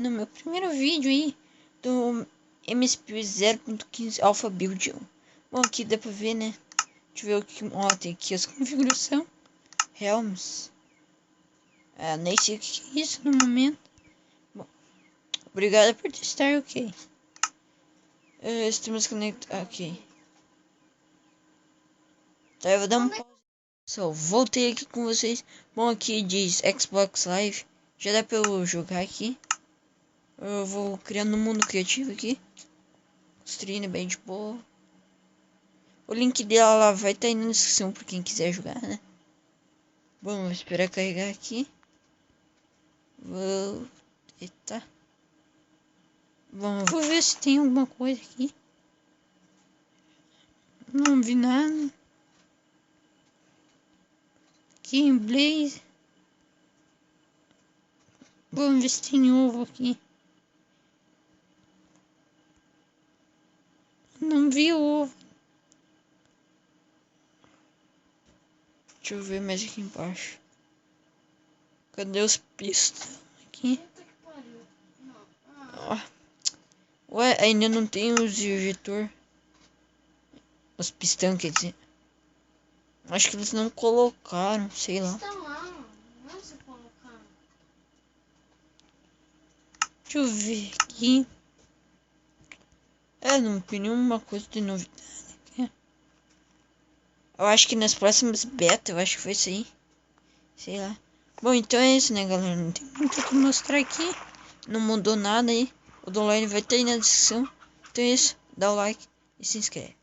No meu primeiro vídeo aí do MSP 0.15 Alpha Build 1. Bom, aqui dá pra ver, né? Deixa eu ver o que. Ó, tem aqui as configurações. Helms. Nem sei o que é isso no momento. Bom, obrigado por testar, ok. Estamos conectados. Ok. Tá, eu vou dar um pause. Voltei aqui com vocês. Bom, aqui diz Xbox Live. Já dá pra eu jogar aqui. Eu vou criando um mundo criativo aqui. Construindo bem de boa. O link dela lá vai estar aí na descrição pra quem quiser jogar, né? Bom, vou esperar carregar aqui. Eita. Bom, vou ver se tem alguma coisa aqui. Não vi nada. Aqui em Blaze. Vamos ver se tem ovo aqui. Não vi ovo. Deixa eu ver mais aqui embaixo. Cadê os pistas? Aqui. Ó. Ué, ainda não tem os injetor. Os pistão, quer dizer. Acho que eles não colocaram, sei lá. Deixa eu ver aqui. Não tem nenhuma coisa de novidade aqui. Eu acho que nas próximas beta, eu acho que foi isso aí. Sei lá. Bom, então é isso, né, galera? Não tem muito o que mostrar aqui. Não mudou nada aí. O download vai ter aí na descrição. Então é isso. Dá o like e se inscreve.